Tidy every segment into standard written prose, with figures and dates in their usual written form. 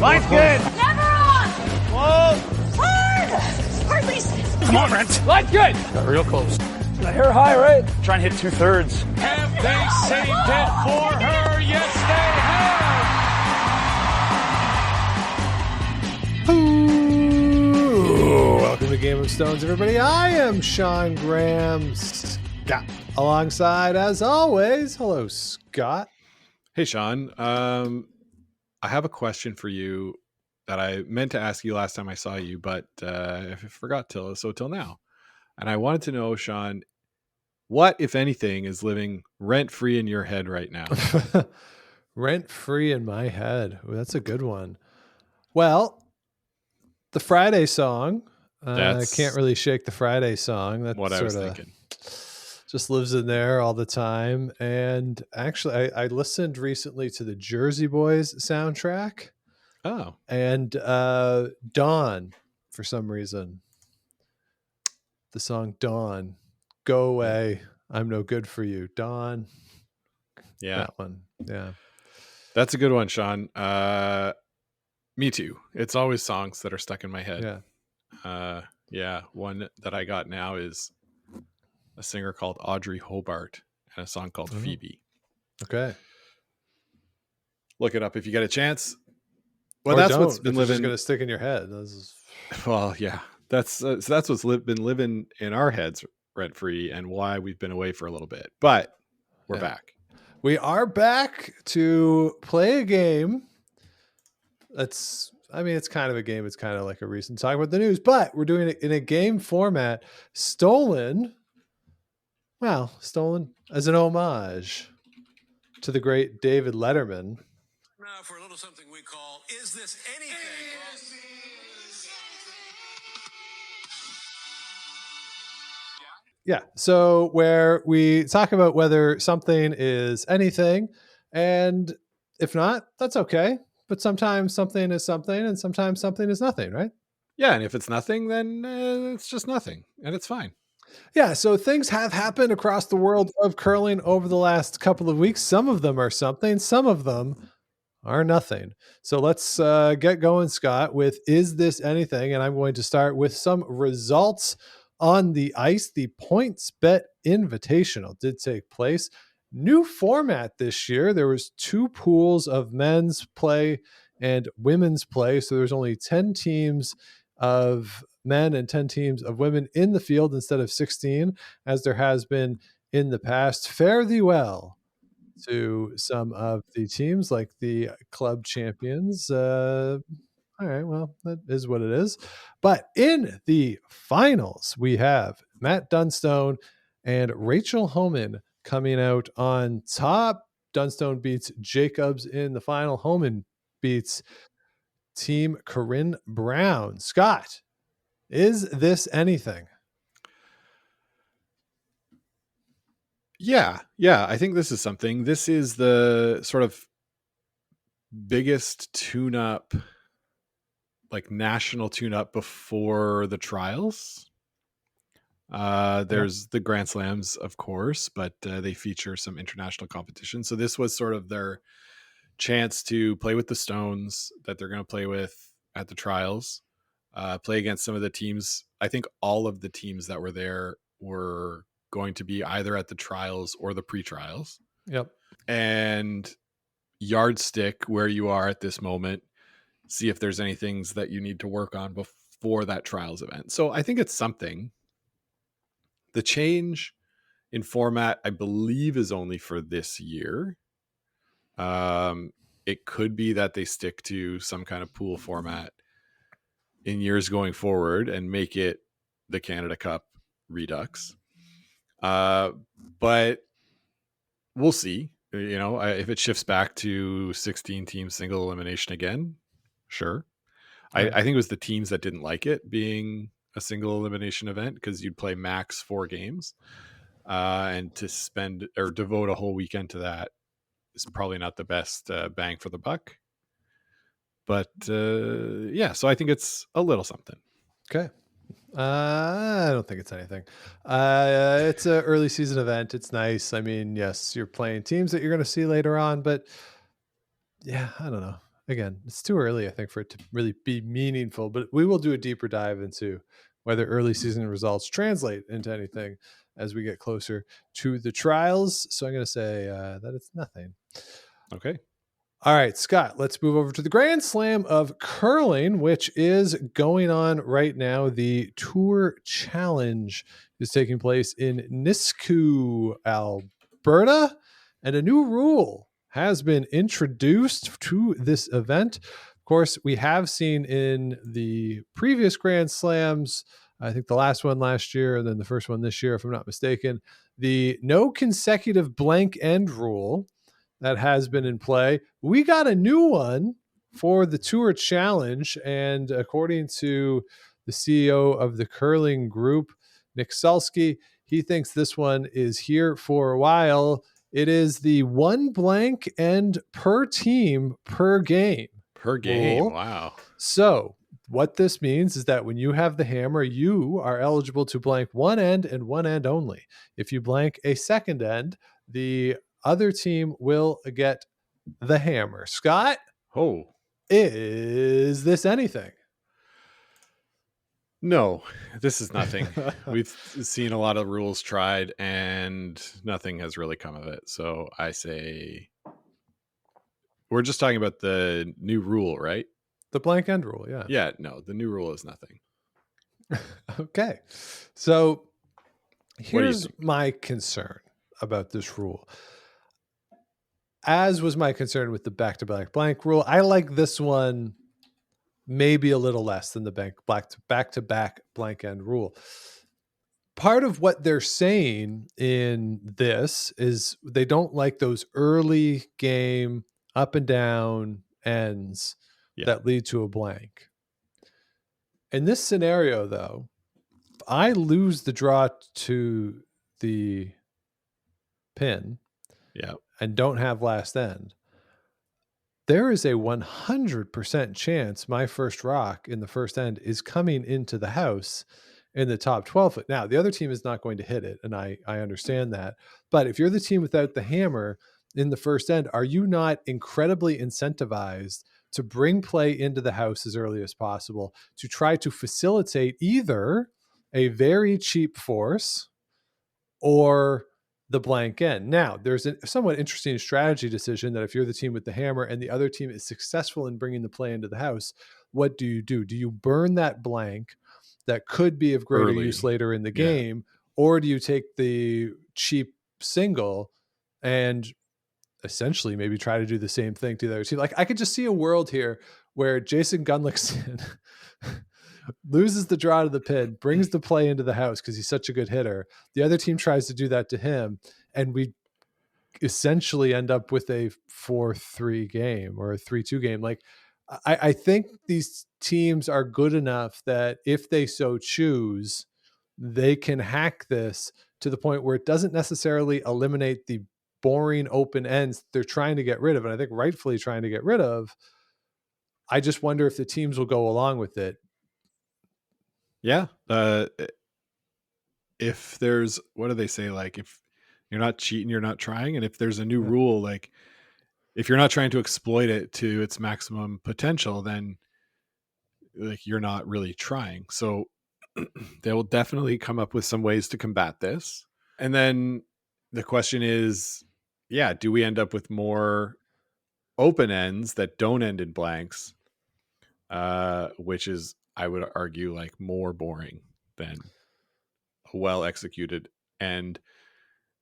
Line's good. Never on. Whoa. Hard. Hardly. Come on, Brent. Line's good. Got real close. The hair high, right? Try and hit 2/3. Have they saved it for her? Yes, they have. Ooh, welcome to Game of Stones, everybody. I am Sean Graham Scott. Alongside, as always, hello, Scott. Hey, Sean. I have a question for you that I meant to ask you last time I saw you, but I forgot till now. And I wanted to know, Sean, what, if anything, is living rent-free in your head right now? Rent-free in my head. Ooh, that's a good one. Well, the Friday song. I can't really shake the Friday song. That's what I was thinking. Just lives in there all the time. And actually, I listened recently to the Jersey Boys soundtrack. Oh. And Dawn, for some reason. The song Dawn. Go away. I'm no good for you. Dawn. Yeah. That one. Yeah. That's a good one, Sean. Me too. It's always songs that are stuck in my head. Yeah. One that I got now is a singer called Audrey Hobart and a song called Phoebe. Okay. Look it up if you get a chance. Well, Or that's don't, what's been living. It's going to stick in your head. Well, yeah. That's what's been living in our heads rent free, and why we've been away for a little bit. But we're back. We are back to play a game. It's kind of a game. It's kind of like a recent talk about the news, but we're doing it in a game format, stolen as an homage to the great David Letterman. Now for a little something we call, Is This Anything? Yeah. So where we talk about whether something is anything, and if not, that's okay. But sometimes something is something, and sometimes something is nothing, right? Yeah, and if it's nothing, then it's just nothing, and it's fine. Yeah, so things have happened across the world of curling over the last couple of weeks. Some of them are something, some of them are nothing. So let's get going, Scott, with Is This Anything? And I'm going to start with some results on the ice. The PointsBet Invitational did take place. New format this year. There was 2 pools of men's play and women's play. So there's only 10 teams of men and 10 teams of women in the field instead of 16, as there has been in the past. Fare thee well to some of the teams, like the club champions. All right, well, that is what it is. But in the finals, we have Matt Dunstone and Rachel Homan coming out on top. Dunstone beats Jacobs in the final. Homan beats Team Corinne Brown. Scott, is this anything? Yeah, I think this is something. This is the sort of biggest tune-up, like national tune-up before the trials. There's the Grand Slams, of course, but they feature some international competition. So this was sort of their chance to play with the Stones that they're going to play with at the trials, play against some of the teams. I think all of the teams that were there were going to be either at the trials or the pre-trials. Yep. And yardstick where you are at this moment, see if there's any things that you need to work on before that trials event. So I think it's something. The change in format, I believe, is only for this year. It could be that they stick to some kind of pool format in years going forward and make it the Canada Cup Redux. But we'll see. You know, if it shifts back to 16 team single elimination again, sure. Right. I think it was the teams that didn't like it being a single elimination event, because you'd play max 4 games, and to spend or devote a whole weekend to that is probably not the best bang for the buck. But yeah, so I think it's a little something. Okay. I don't think it's anything. It's an early season event. It's nice. I mean, yes, you're playing teams that you're going to see later on, but yeah, I don't know. again, it's too early, I think, for it to really be meaningful, but we will do a deeper dive into whether early season results translate into anything as we get closer to the trials. So I'm going to say that it's nothing. Okay. All right, Scott, let's move over to the Grand Slam of curling, which is going on right now. The Tour Challenge is taking place in Nisku, Alberta, and a new rule has been introduced to this event. Of course, we have seen in the previous Grand Slams, I think the last one last year and then the first one this year, if I'm not mistaken, the no consecutive blank end rule that has been in play. We got a new one for the Tour Challenge, and according to the CEO of the curling group, Nick Sulsky, he thinks this one is here for a while. It is the one blank end per team per game. Per game. Rule. Wow. So what this means is that when you have the hammer, you are eligible to blank one end and one end only. If you blank a second end, the other team will get the hammer. Scott, Oh, is this anything? no, this is nothing. We've seen a lot of rules tried and nothing has really come of it. So I say we're just talking about the new rule, right? The blank end rule, yeah. Yeah, no, the new rule is nothing. Okay. So What do you here's think? my concern about this rule. As was my concern with the back-to-back blank rule, I like this one maybe a little less than the back-to-back blank end rule. Part of what they're saying in this is they don't like those early game up and down ends that lead to a blank. In this scenario, though, if I lose the draw to the pin and don't have last end, there is a 100% chance my first rock in the first end is coming into the house in the top 12 foot. Now, the other team is not going to hit it, and I understand that. But if you're the team without the hammer in the first end, are you not incredibly incentivized to bring play into the house as early as possible to try to facilitate either a very cheap force or the blank end? Now, there's a somewhat interesting strategy decision that if you're the team with the hammer and the other team is successful in bringing the play into the house, what do you do? Do you burn that blank that could be of greater use later in the game, or do you take the cheap single and essentially maybe try to do the same thing to the other team? Like, I could just see a world here where Jason Gunlickson loses the draw to the pin, brings the play into the house because he's such a good hitter. The other team tries to do that to him, and we essentially end up with a 4-3 game or a 3-2 game. Like, I think these teams are good enough that if they so choose, they can hack this to the point where it doesn't necessarily eliminate the boring open ends they're trying to get rid of, and I think rightfully trying to get rid of. I just wonder if the teams will go along with it. Yeah. If there's, what do they say? Like, if you're not cheating, you're not trying. And if there's a new rule, like if you're not trying to exploit it to its maximum potential, then like you're not really trying. So they will definitely come up with some ways to combat this. And then the question is, do we end up with more open ends that don't end in blanks? Which is, I would argue, like more boring than a well executed end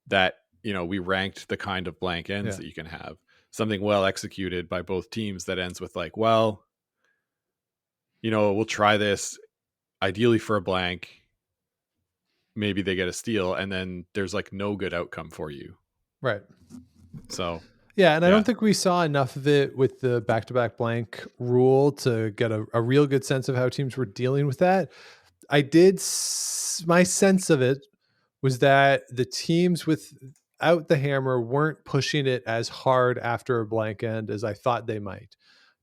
that, we ranked the kind of blank ends that you can have. Something well executed by both teams that ends with like, well, we'll try this ideally for a blank. Maybe they get a steal, and then there's like no good outcome for you. Right. So yeah, and I don't think we saw enough of it with the back-to-back blank rule to get a real good sense of how teams were dealing with that. My sense of it was that the teams without the hammer weren't pushing it as hard after a blank end as I thought they might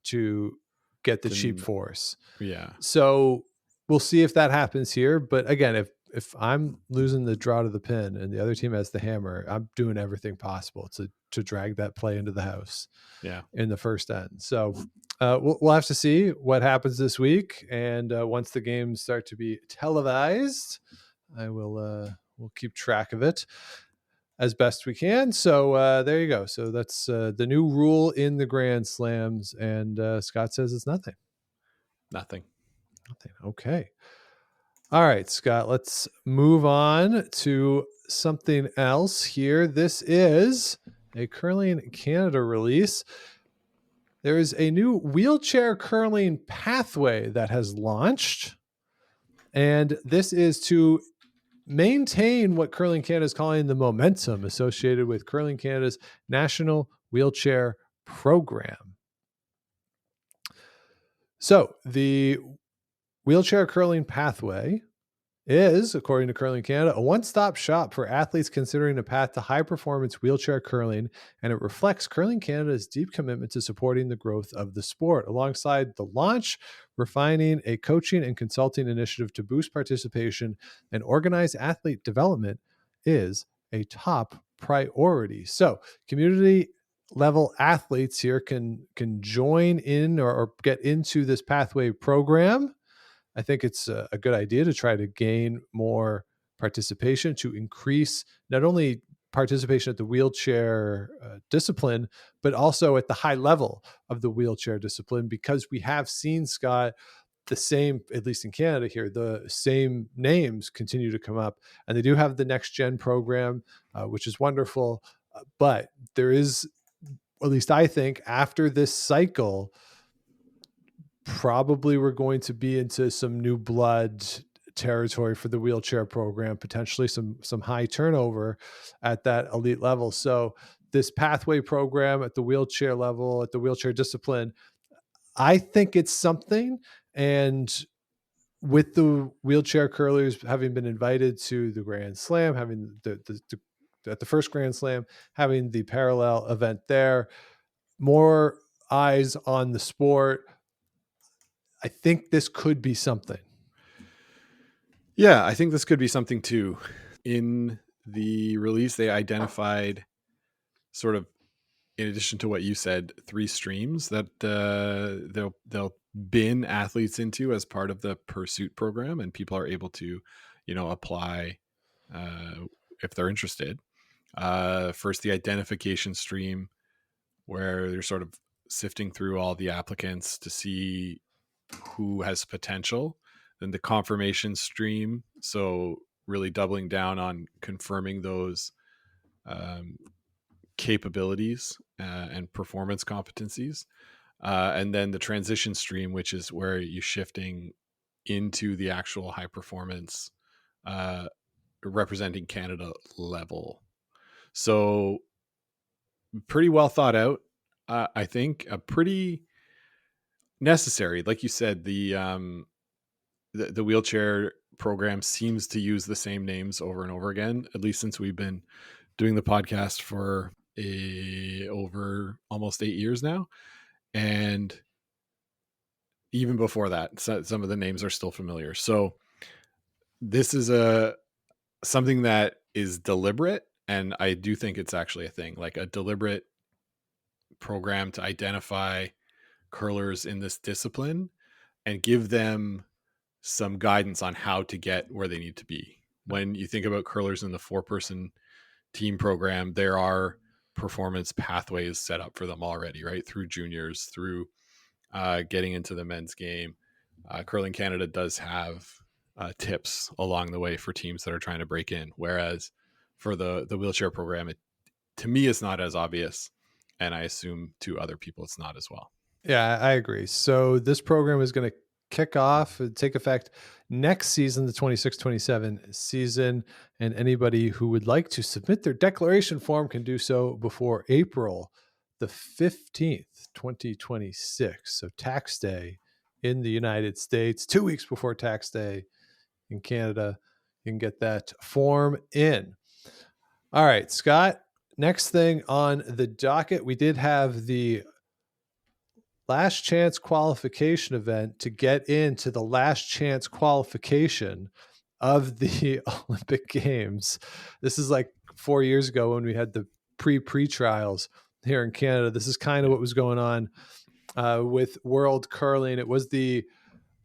to get the cheap force. Yeah. So we'll see if that happens here. But again, if I'm losing the draw to the pin and the other team has the hammer, I'm doing everything possible to drag that play into the house in the first end. So We'll have to see what happens this week, and once the games start to be televised, I will we'll keep track of it as best we can. So there you go. So that's the new rule in the Grand Slams, and Scott says it's nothing. Nothing. Okay. All right, Scott, let's move on to something else here. This is a Curling Canada release. There is a new wheelchair curling pathway that has launched, and this is to maintain what Curling Canada is calling the momentum associated with Curling Canada's National Wheelchair Program. So the wheelchair curling pathway is, according to Curling Canada, a one-stop shop for athletes considering a path to high-performance wheelchair curling, and it reflects Curling Canada's deep commitment to supporting the growth of the sport. Alongside the launch, refining a coaching and consulting initiative to boost participation and organize athlete development is a top priority. So, community level athletes here can join in or get into this pathway program. I think it's a good idea to try to gain more participation, to increase not only participation at the wheelchair discipline, but also at the high level of the wheelchair discipline, because we have seen, Scott, the same, at least in Canada here, the same names continue to come up. And they do have the Next Gen program, which is wonderful. But there is, at least I think, after this cycle, probably we're going to be into some new blood territory for the wheelchair program, potentially some high turnover at that elite level. So this pathway program at the wheelchair level, at the wheelchair discipline, I think it's something. And with the wheelchair curlers having been invited to the Grand Slam, having at the first Grand Slam, having the parallel event there, more eyes on the sport, I think this could be something. Yeah, I think this could be something too. In the release, they identified sort of, in addition to what you said, 3 streams that they'll bin athletes into as part of the Pursuit program, and people are able to, apply if they're interested. First, the identification stream, where they're sort of sifting through all the applicants to see who has potential. Then the confirmation stream, so really doubling down on confirming those capabilities and performance competencies. And then the transition stream, which is where you're shifting into the actual high performance representing Canada level. So pretty well thought out. I think a pretty necessary, like you said, the wheelchair program seems to use the same names over and over again, at least since we've been doing the podcast for over almost 8 years now. And even before that, some of the names are still familiar. So this is something that is deliberate. And I do think it's actually a thing, like a deliberate program to identify curlers in this discipline and give them some guidance on how to get where they need to be. When you think about curlers in the 4-person team program, there are performance pathways set up for them already, right? Through juniors, through getting into the men's game. Curling Canada does have tips along the way for teams that are trying to break in. Whereas for the wheelchair program, it, to me, is not as obvious. And I assume to other people, it's not as well. Yeah, I agree. So this program is going to kick off and take effect next season, the 26-27 season. And anybody who would like to submit their declaration form can do so before April the 15th, 2026. So tax day in the United States, 2 weeks before tax day in Canada. You can get that form in. All right, Scott, next thing on the docket, we did have the last chance qualification event to get into the last chance qualification of the Olympic Games. This is like 4 years ago when we had the pre-trials here in Canada. This is kind of what was going on with World Curling. It was the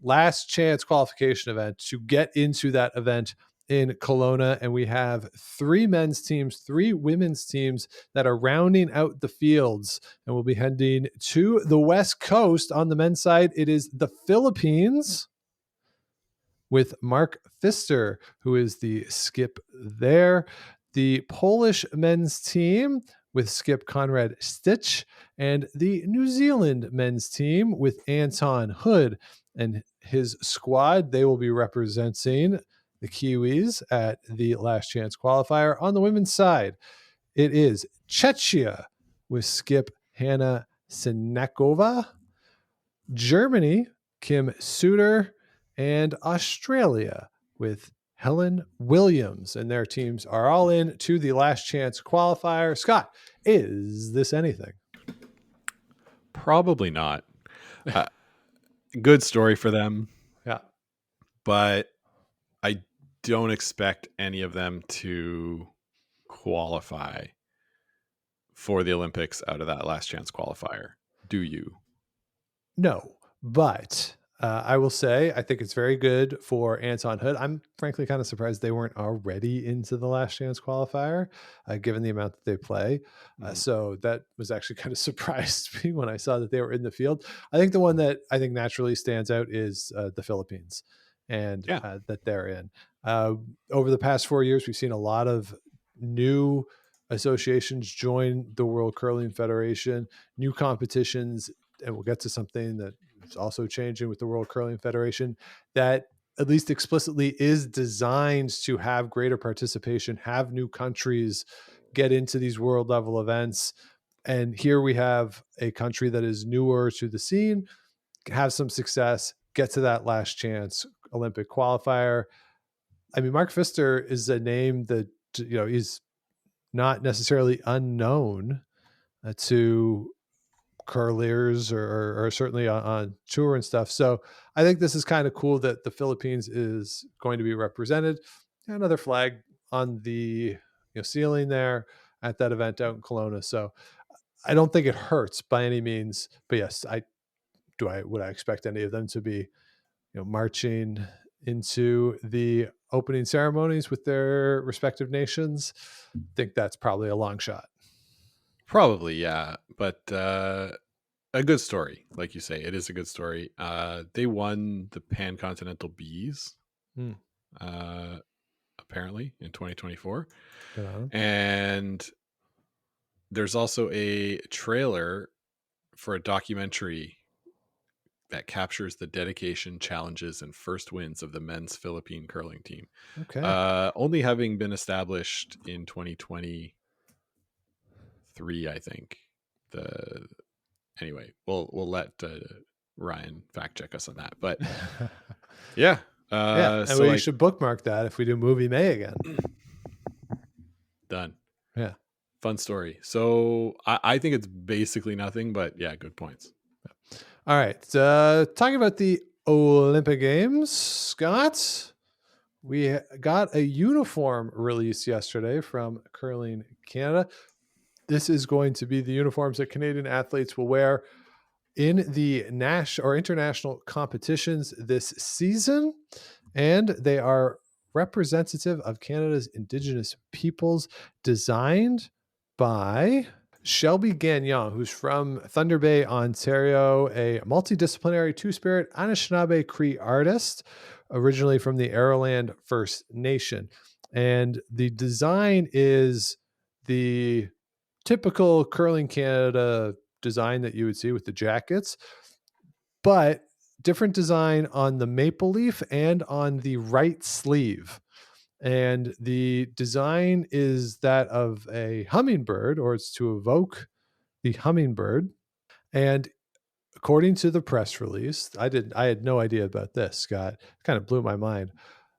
last chance qualification event to get into that event in Kelowna, and we have 3 men's teams, 3 women's teams that are rounding out the fields, and we'll be heading to the West Coast. On the men's side, it is the Philippines with Mark Pfister, who is the skip there. The Polish men's team with skip Conrad Stitch, and the New Zealand men's team with Anton Hood and his squad. They will be representing the Kiwis at the last chance qualifier. On the women's side, it is Czechia with skip Hannah Sinekova, Germany, Kim Suter, and Australia with Helen Williams, and their teams are all in to the last chance qualifier. Scott, is this anything? Probably not. Good story for them. Yeah. But I don't expect any of them to qualify for the Olympics out of that last chance qualifier. Do you? No, but I will say I think it's very good for Anton Hood. I'm frankly kind of surprised they weren't already into the last chance qualifier, given the amount that they play. So that was actually kind of surprised me when I saw that they were in the field. I think the one that I think naturally stands out is the Philippines, and that they're in. Over the past 4 years, we've seen a lot of new associations join the World Curling Federation, new competitions, and we'll get to something that is also changing with the World Curling Federation that at least explicitly is designed to have greater participation, have new countries get into these world level events. And here we have a country that is newer to the scene, have some success, get to that last chance Olympic qualifier. I mean, Mark Pfister is a name that, is not necessarily unknown to curlers or certainly on tour and stuff. So I think this is kind of cool that the Philippines is going to be represented. Another flag on the ceiling there at that event out in Kelowna. So I don't think it hurts by any means, but yes, would I expect any of them to be marching into the opening ceremonies with their respective nations? I think that's probably a long shot. Probably, yeah. But a good story, like you say. It is a good story. They won the Pan-Continental Bees, apparently, in 2024. And there's also a trailer for a documentary that captures the dedication, challenges, and first wins of the men's Philippine curling team. Okay. Only having been established in 2023, I think. Anyway, we'll let Ryan fact check us on that. But yeah. And so we should bookmark that if we do Movie May again. Done. Yeah. Fun story. So I think it's basically nothing, but yeah, good points. All right. Talking about the Olympic Games, Scott, we got a uniform release yesterday from Curling Canada. This is going to be the uniforms that Canadian athletes will wear in the national or international competitions this season. And they are representative of Canada's Indigenous peoples, designed by Shelby Gagnon, who's from Thunder Bay, Ontario, a multidisciplinary two-spirit Anishinaabe Cree artist, originally from the Arrowland First Nation. And the design is the typical Curling Canada design that you would see with the jackets, but different design on the maple leaf and on the right sleeve. And the design is that of a hummingbird, or it's to evoke the hummingbird. And according to the press release, I had no idea about this, Scott. It kind of blew my mind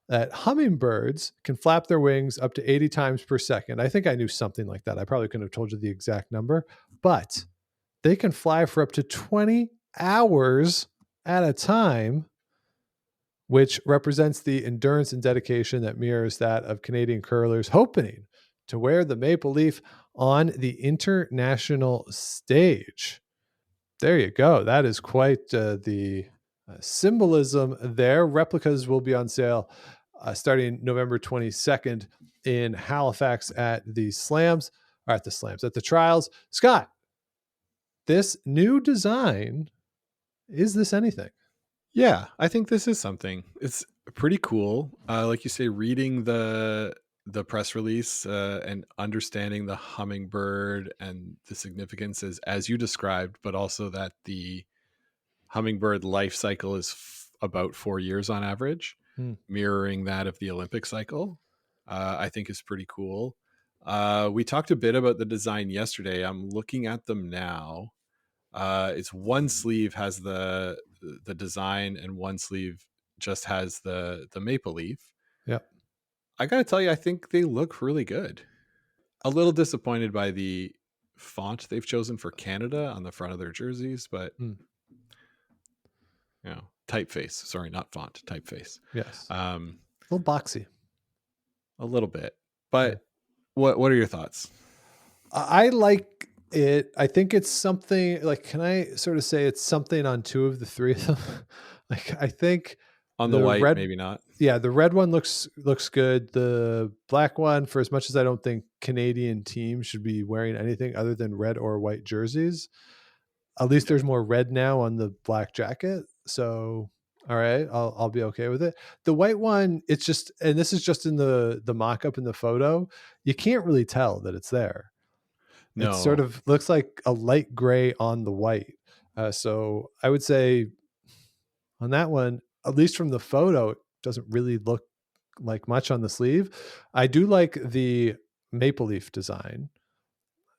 that hummingbirds can flap their wings up to 80 times per second. I think I knew something like that. I probably couldn't have told you the exact number, but they can fly for up to 20 hours at a time, which represents the endurance and dedication that mirrors that of Canadian curlers hoping to wear the maple leaf on the international stage. There you go. That is quite the symbolism there. Replicas will be on sale starting November 22nd in Halifax at the Trials. Scott, this new design, is this anything? Yeah, I think this is something. It's pretty cool. Like you say, reading the press release and understanding the hummingbird and the significances as you described, but also that the hummingbird life cycle is about 4 years on average, mirroring that of the Olympic cycle. I think is pretty cool. We talked a bit about the design yesterday. I'm looking at them now. It's one sleeve has the design and one sleeve just has the maple leaf. Yeah. I gotta tell you, I think they look really good. A little disappointed by the font they've chosen for Canada on the front of their jerseys, but typeface. Sorry, not font, typeface. Yes. A little boxy. A little bit. But what are your thoughts? I like it. I think it's something like, can I sort of say it's something on two of the three of them? Like, I think on the white, red, maybe not. Yeah, the red one looks good. The black one, for as much as I don't think Canadian teams should be wearing anything other than red or white jerseys, at least there's more red now on the black jacket. So, all right, I'll be okay with it. The white one, it's just, and this is just in the mock-up in the photo, you can't really tell that it's there. No. It sort of looks like a light gray on the white. So I would say on that one, at least from the photo, it doesn't really look like much on the sleeve. I do like the maple leaf design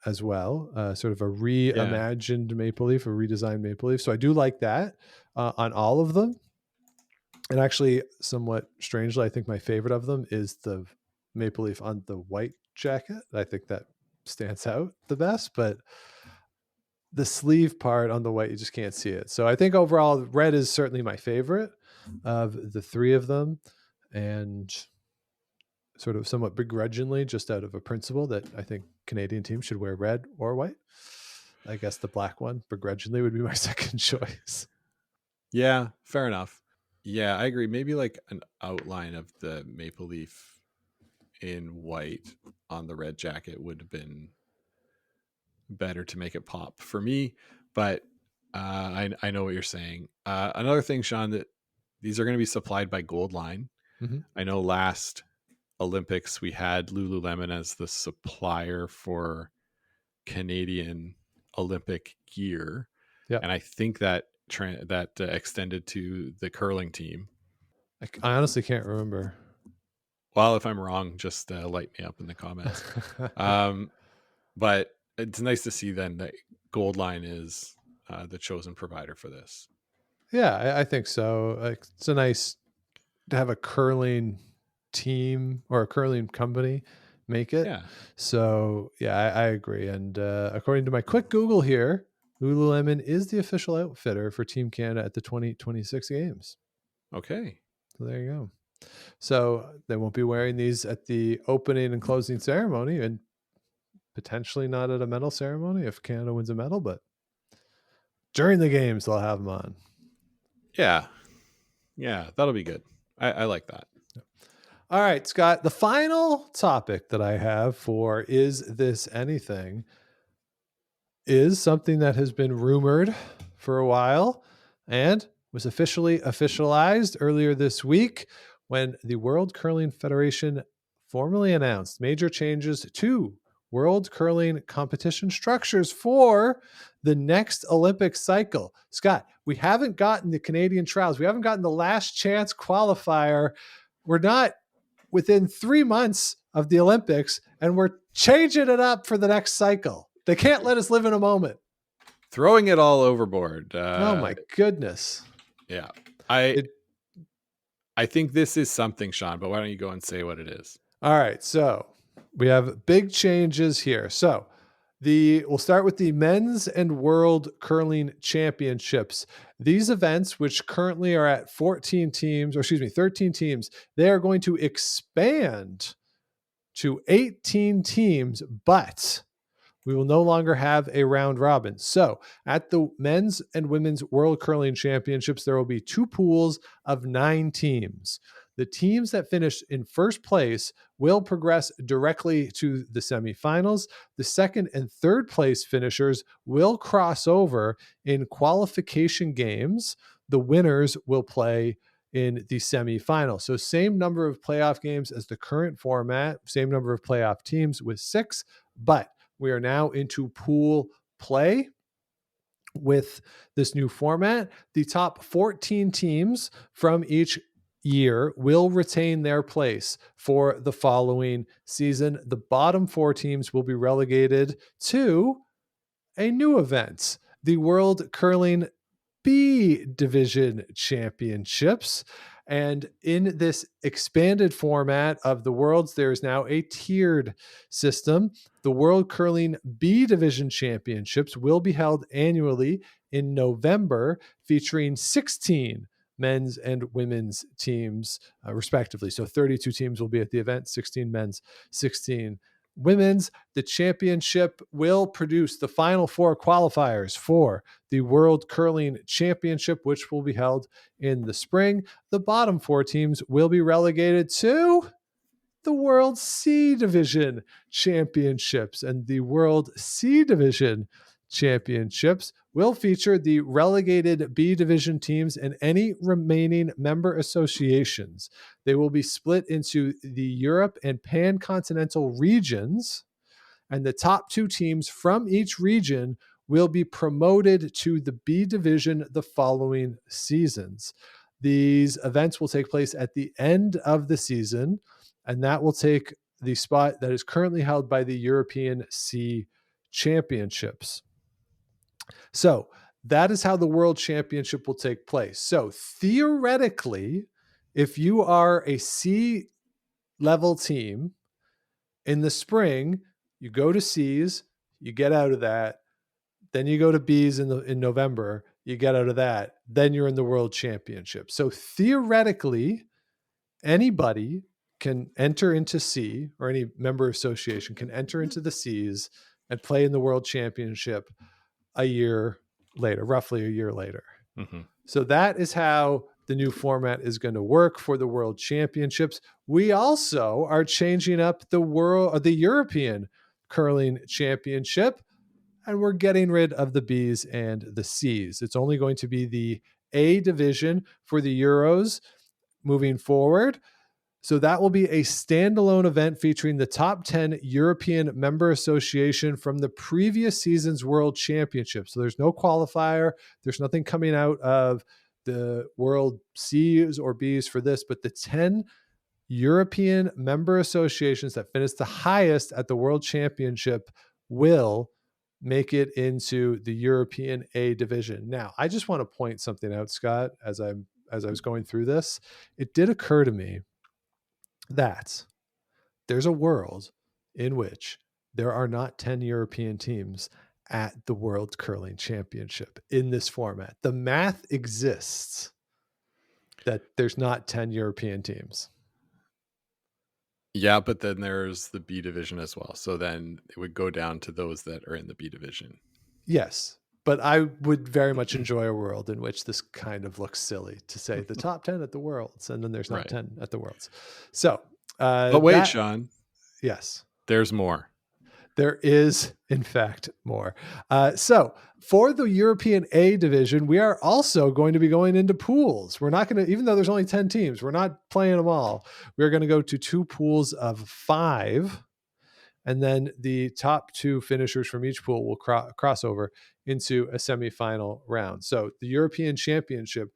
as well, sort of a reimagined maple leaf, a redesigned maple leaf. So I do like that on all of them. And actually, somewhat strangely, I think my favorite of them is the maple leaf on the white jacket. I think that stands out the best, but the sleeve part on the white, you just can't see it. So I think overall, red is certainly my favorite of the three of them, and sort of somewhat begrudgingly, just out of a principle that I think Canadian teams should wear red or white. I guess the black one, begrudgingly, would be my second choice. Yeah, fair enough. Yeah, I agree. Maybe like an outline of the maple leaf in white on the red jacket would have been better to make it pop for me. But I know what you're saying. Another thing, Sean, that these are going to be supplied by Goldline. Mm-hmm. I know last Olympics we had Lululemon as the supplier for Canadian Olympic gear. Yeah. And I think that extended to the curling team. I honestly can't remember. Well, if I'm wrong, just light me up in the comments. But it's nice to see then that Goldline is the chosen provider for this. Yeah, I think so. It's a nice to have a curling team or a curling company make it. Yeah. So yeah, I agree. And according to my quick Google here, Lululemon is the official outfitter for Team Canada at the 2026 games. Okay. So there you go. So they won't be wearing these at the opening and closing ceremony, and potentially not at a medal ceremony if Canada wins a medal, but during the games, they'll have them on. Yeah. Yeah, that'll be good. I like that. All right, Scott, the final topic that I have for Is This Anything is something that has been rumored for a while and was officially officialized earlier this week when the World Curling Federation formally announced major changes to World Curling competition structures for the next Olympic cycle. Scott, we haven't gotten the Canadian trials. We haven't gotten the last chance qualifier. We're not within 3 months of the Olympics, and we're changing it up for the next cycle. They can't let us live in a moment. Throwing it all overboard. Oh my goodness. Yeah. I think this is something, Sean, but why don't you go and say what it is? All right. So we have big changes here. So we'll start with the Men's and World Curling Championships. These events, which currently are at 13 teams, they are going to expand to 18 teams, but We will no longer have a round robin. So at the men's and women's World Curling Championships, there will be 2 pools of 9 teams. The teams that finish in first place will progress directly to the semifinals. The second and third place finishers will cross over in qualification games. The winners will play in the semifinals. So same number of playoff games as the current format, same number of playoff teams with 6, but we are now into pool play with this new format. The top 14 teams from each year will retain their place for the following season. The bottom 4 teams will be relegated to a new event, the World Curling B Division Championships. And in this expanded format of the Worlds, there is now a tiered system. The World Curling B Division Championships will be held annually in November, featuring 16 men's and women's teams, respectively. So 32 teams will be at the event, 16 men's, 16 women's. The championship will produce the final 4 qualifiers for the World Curling Championship, which will be held in the spring. The bottom 4 teams will be relegated to the World C Division Championships, and the World C Division Championships will feature the relegated B Division teams and any remaining member associations. They will be split into the Europe and Pan-Continental regions, and the top 2 teams from each region will be promoted to the B Division the following seasons. These events will take place at the end of the season, and that will take the spot that is currently held by the European C Championships. So that is how the World Championship will take place. So theoretically, if you are a C level team in the spring, you go to C's, you get out of that, then you go to B's in November, you get out of that, then you're in the World Championship. So theoretically, anybody can enter into C, or any member association can enter into the C's and play in the World Championship a year later, roughly a year later. Mm-hmm. So that is how the new format is going to work for the World Championships. We also are changing up the European Curling Championship, and we're getting rid of the B's and the C's. It's only going to be the A division for the Euros moving forward. So that will be a standalone event featuring the top 10 European member association from the previous season's World Championship. So there's no qualifier. There's nothing coming out of the World C's or B's for this, but the 10 European member associations that finished the highest at the World Championship will make it into the European A division. Now, I just want to point something out, Scott, as I was going through this. It did occur to me that there's a world in which there are not 10 European teams at the World Curling Championship in this format. The math exists that there's not 10 European teams. Yeah, but then there's the B division as well. So then it would go down to those that are in the B division. Yes, but I would very much enjoy a world in which this kind of looks silly to say the top 10 at the Worlds, and then there's not 10 at the Worlds. So, but wait, Sean. Yes. There's more. There is, in fact, more. So for the European A division, we are also going to be going into pools. We're not going to, even though there's only 10 teams, we're not playing them all. We're going to go to 2 pools of 5. And then the top 2 finishers from each pool will cross over into a semifinal round. So the European Championship,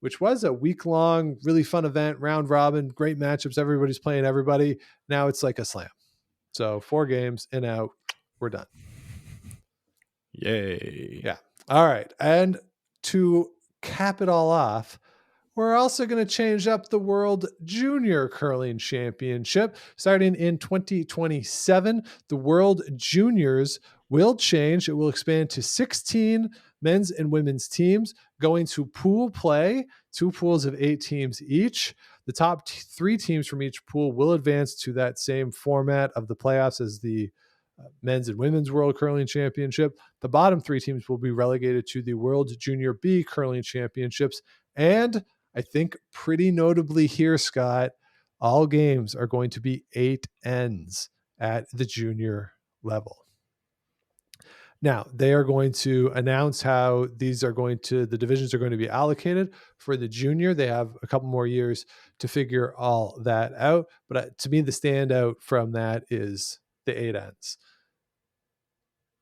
which was a week-long, really fun event, round robin, great matchups, everybody's playing everybody. Now it's like a slam. So 4 games and out, we're done. Yay. Yeah. All right. And to cap it all off, we're also going to change up the World Junior Curling Championship. Starting in 2027, the World Juniors will change. It will expand to 16 men's and women's teams, going to pool play, 2 pools of 8 teams each. The top 3 teams from each pool will advance to that same format of the playoffs as the men's and women's World Curling Championship. The bottom 3 teams will be relegated to the World Junior B Curling Championships. And I think pretty notably here, Scott, all games are going to be 8 ends at the junior level. Now, they are going to announce how the divisions are going to be allocated for the junior. They have a couple more years to figure all that out. But to me, the standout from that is the 8 ends.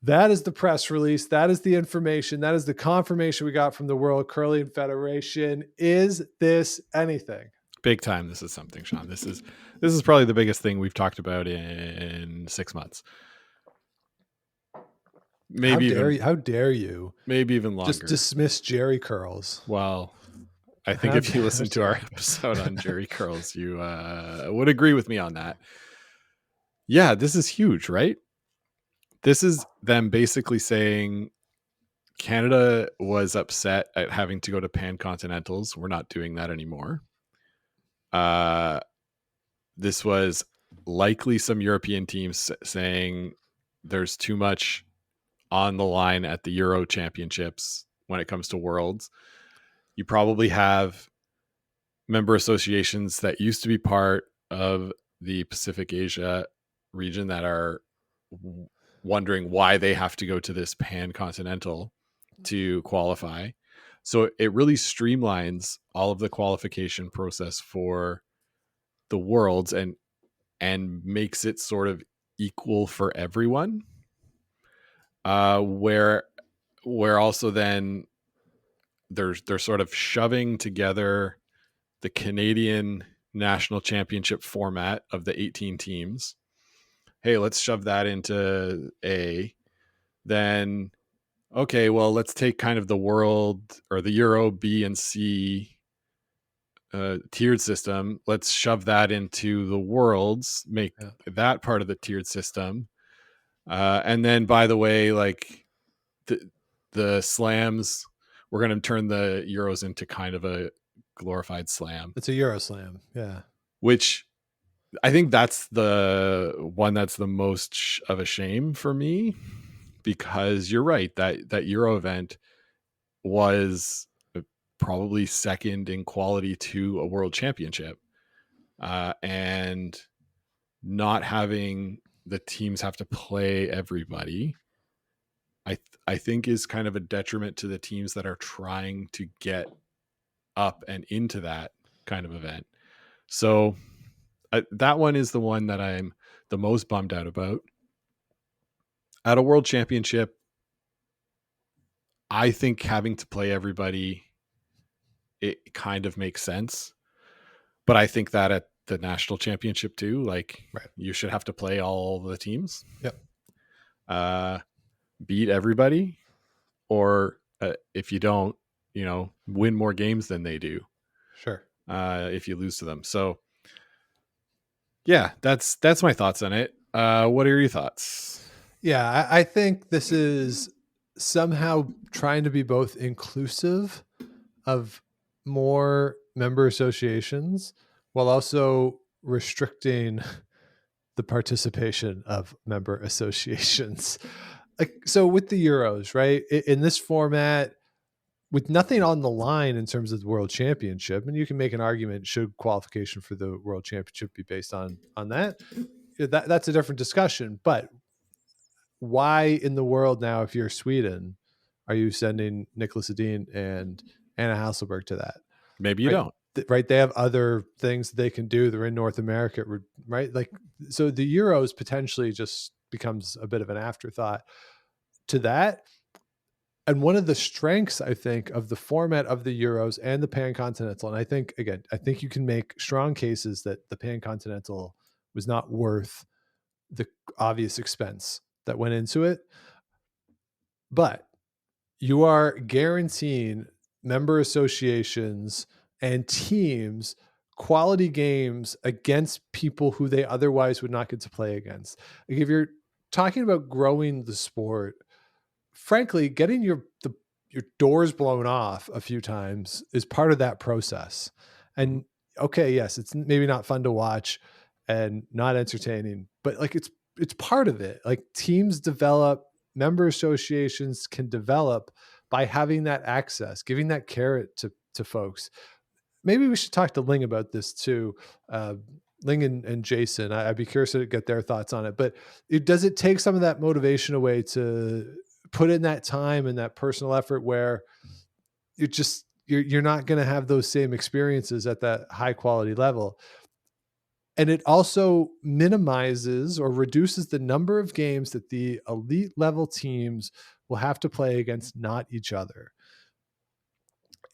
That is the press release. That is the information. That is the confirmation we got from the World Curling Federation. Is this anything? Big time. This is something, Sean. This is probably the biggest thing we've talked about in 6 months. Maybe how dare you? Maybe even longer. Just dismiss Jerry curls. Well, I think if you listen to our episode on Jerry curls, you would agree with me on that. Yeah, this is huge, right? This is them basically saying Canada was upset at having to go to Pan-Continentals. We're not doing that anymore. This was likely some European teams saying there's too much on the line at the Euro Championships when it comes to Worlds. You probably have member associations that used to be part of the Pacific Asia region that are wondering why they have to go to this Pan-Continental to qualify. So it really streamlines all of the qualification process for the Worlds and makes it sort of equal for everyone. Where also then they're sort of shoving together the Canadian national championship format of the 18 teams. Hey, let's shove that into A. Then, okay, well, let's take kind of the World or the Euro B and C tiered system. Let's shove that into the Worlds, make that part of the tiered system. And then, by the way, like the slams, we're going to turn the Euros into kind of a glorified slam. It's a Euro slam, yeah. Which I think that's the one that's the most of a shame for me, because you're right, that Euro event was probably second in quality to a world championship, and not having the teams have to play everybody, I think is kind of a detriment to the teams that are trying to get up and into that kind of event. So that one is the one that I'm the most bummed out about. At a world championship, I think having to play everybody, it kind of makes sense. But I think that at the national championship too, like you should have to play all the teams. Yep. Beat everybody, or if you don't, win more games than they do. Sure. If you lose to them. So yeah, that's my thoughts on it. What are your thoughts? Yeah, I think this is somehow trying to be both inclusive of more member associations while also restricting the participation of member associations. So with the Euros, right, in this format, with nothing on the line in terms of the World Championship, and you can make an argument, should qualification for the World Championship be based on that? That's a different discussion. But why in the world now, if you're Sweden, are you sending Nicholas Edin and Anna Hasselberg to that? Maybe you don't. Right. They have other things they can do. They're in North America, right? Like, so the Euros potentially just becomes a bit of an afterthought to that. And one of the strengths, I think, of the format of the Euros and the Pan-Continental, and I think you can make strong cases that the Pan-Continental was not worth the obvious expense that went into it. But you are guaranteeing member associations and teams quality games against people who they otherwise would not get to play against. Like, if you're talking about growing the sport, frankly, getting your doors blown off a few times is part of that process. And okay, yes, it's maybe not fun to watch and not entertaining, but like, it's it's part of it. Like teams develop, member associations can develop by having that access, giving that carrot to folks. Maybe we should talk to Ling about this too. Ling and Jason, I'd be curious to get their thoughts on it. But does it take some of that motivation away to put in that time and that personal effort where you're not going to have those same experiences at that high quality level? And it also minimizes or reduces the number of games that the elite level teams will have to play against not each other.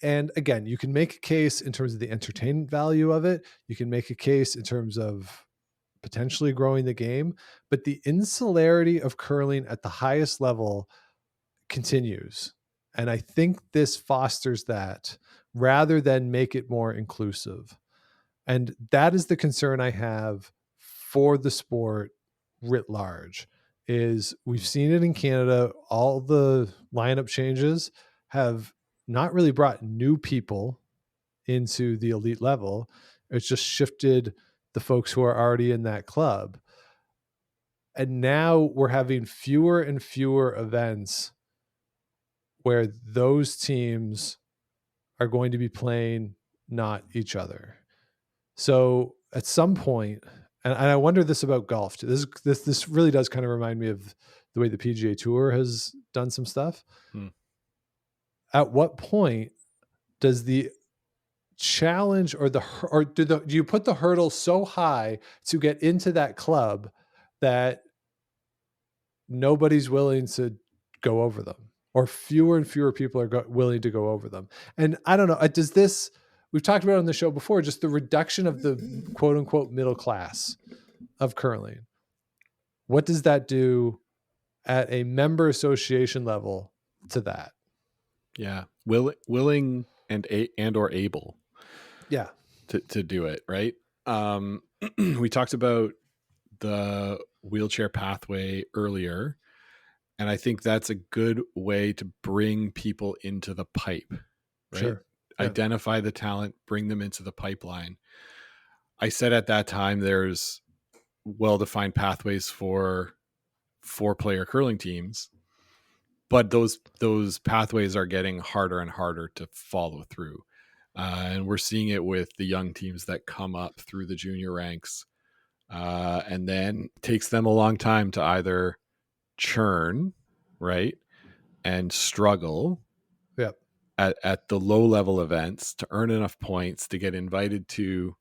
And again, you can make a case in terms of the entertainment value of it. You can make a case in terms of potentially growing the game, but the insularity of curling at the highest level continues. And I think this fosters that rather than make it more inclusive. And that is the concern I have for the sport writ large. Is we've seen it in Canada. All the lineup changes have not really brought new people into the elite level. It's just shifted the folks who are already in that club. And now we're having fewer and fewer events where those teams are going to be playing not each other. So at some point, and I wonder this about golf too. This really does kind of remind me of the way the PGA Tour has done some stuff. At what point does the challenge or do you put the hurdle so high to get into that club that nobody's willing to go over them, or fewer and fewer people are willing to go over them? And I don't know, does this, we've talked about it on the show before, just the reduction of the quote unquote middle class of curling. What does that do at a member association level to that? Yeah. Willing and or able. Yeah. To do it. Right. We talked about the wheelchair pathway earlier, and I think that's a good way to bring people into the pipe, right? Sure. Yeah. Identify the talent, bring them into the pipeline. I said at that time, there's well-defined pathways for 4-player curling teams, but those pathways are getting harder and harder to follow through. And we're seeing it with the young teams that come up through the junior ranks. And then it takes them a long time to either churn, right, and struggle at the low level events to earn enough points to get invited to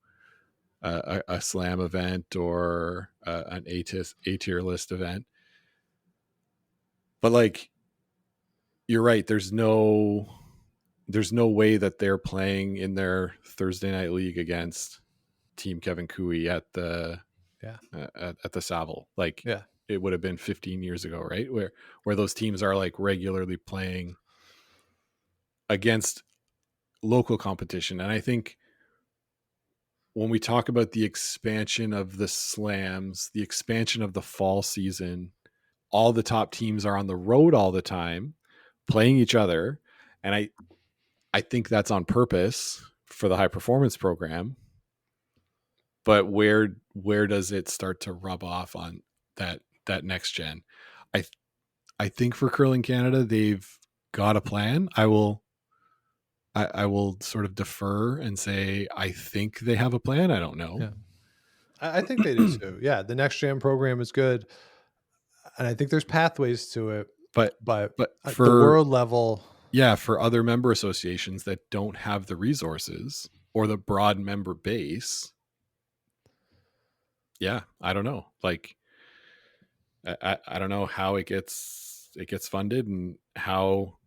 a slam event or an A-tier list event. But like, you're right, there's no way that they're playing in their Thursday night league against Team Kevin Cooey at the at the Saville. Like, it would have been 15 years ago, right? Where those teams are like regularly playing against local competition. And I think when we talk about the expansion of the slams, the expansion of the fall season, all the top teams are on the road all the time playing each other. And I think that's on purpose for the high performance program. But where does it start to rub off on that next gen? I think for Curling Canada, they've got a plan. I will sort of defer and say I think they have a plan. I don't know. Yeah. I think they do too. Yeah, the next gen program is good, and I think there's pathways to it. But at for the world level, for other member associations that don't have the resources or the broad member base, I don't know. Like, I don't know how it gets funded and how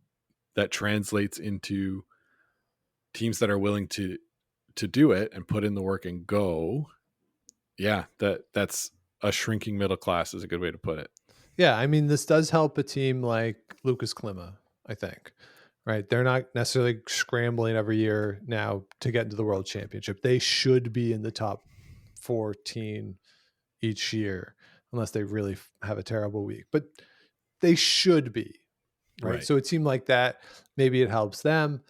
that translates into teams that are willing to do it and put in the work and go. Yeah, that's a shrinking middle class is a good way to put it. Yeah, I mean, this does help a team like Lucas Klima, I think. Right? They're not necessarily scrambling every year now to get into the World Championship. They should be in the top 14 each year, unless they really have a terrible week. But they should be, right? So a team like that, maybe it helps them.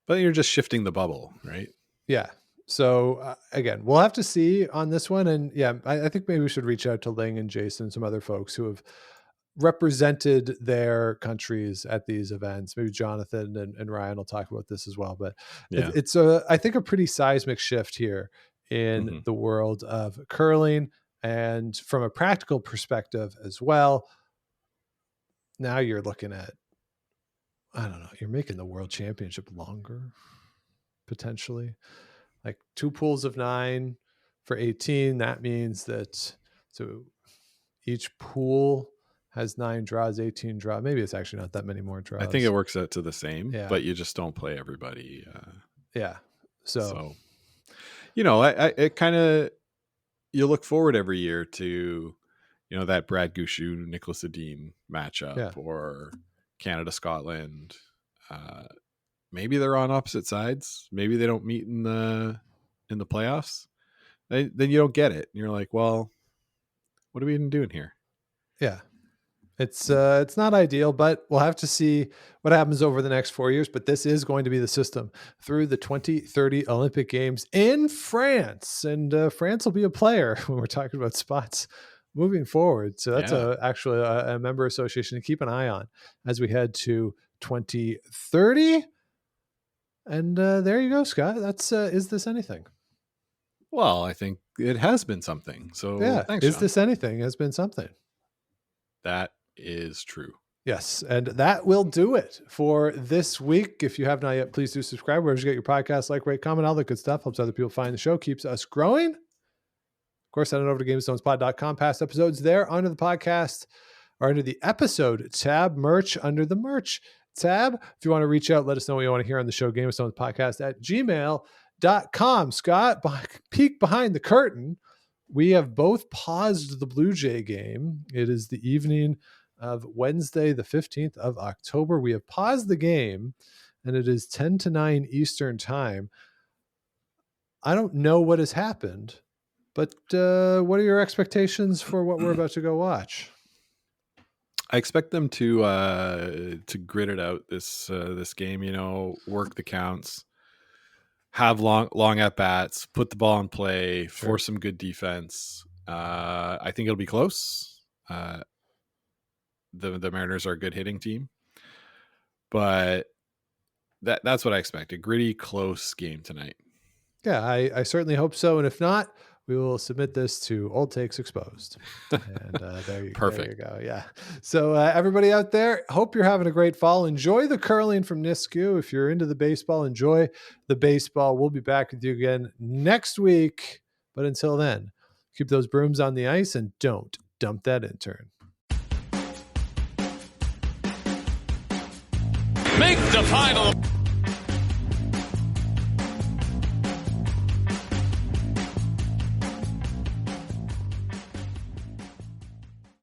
But you're just shifting the bubble, right? Yeah. So again, we'll have to see on this one. And yeah, I think maybe we should reach out to Ling and Jason and some other folks who have represented their countries at these events. Maybe Jonathan and Ryan will talk about this as well. But Yeah. it's I think a pretty seismic shift here in the world of curling, and from a practical perspective as well. Now you're looking at, I don't know, you're making the world championship longer, potentially. Like 2 pools of 9 for 18. That means that so each pool has 9 draws, 18 draws. Maybe it's actually not that many more draws. I think it works out to the same, Yeah. but you just don't play everybody. Yeah. So you know, it kind of, you look forward every year to, you know, that Brad Gushu, Nicholas Adine matchup, or Canada, Scotland. Maybe they're on opposite sides. Maybe they don't meet in the playoffs. Then you don't get it. And you're like, well, what are we even doing here? Yeah. It's not ideal, but we'll have to see what happens over the next 4 years. But this is going to be the system through the 2030 Olympic Games in France. And France will be a player when we're talking about spots moving forward. So that's actually a member association to keep an eye on as we head to 2030. And there you go, Scott. That's Is This Anything? Well, I think it has been something. So yeah, thanks, Is John. This Anything has been something. That is true. Yes, and that will do it for this week. If you have not yet, please do subscribe wherever you get your podcast. Like, rate, comment, all that good stuff. Helps other people find the show, keeps us growing. Of course, head on over to GameStonesPod.com. Past episodes there under the podcast or under the episode tab, merch under the merch tab. If you want to reach out, let us know what you want to hear on the show, GameStonesPodcast at gmail.com. Scott, peek behind the curtain. We have both paused the Blue Jay game. It is the evening of Wednesday, the 15th of October. We have paused the game, and it is 10 to 9 Eastern time. I don't know what has happened, but what are your expectations for what we're about to go watch? I expect them to grit it out this game. You know, work the counts, have long at bats, put the ball in play, force some good defense. I think it'll be close. The Mariners are a good hitting team, but that's what I expect. A gritty, close game tonight. Yeah, I certainly hope so. And if not, we will submit this to Old Takes Exposed. And there you go. Yeah. So everybody out there, hope you're having a great fall. Enjoy the curling from Nisku. If you're into the baseball, enjoy the baseball. We'll be back with you again next week. But until then, keep those brooms on the ice and don't dump that intern. Make the final.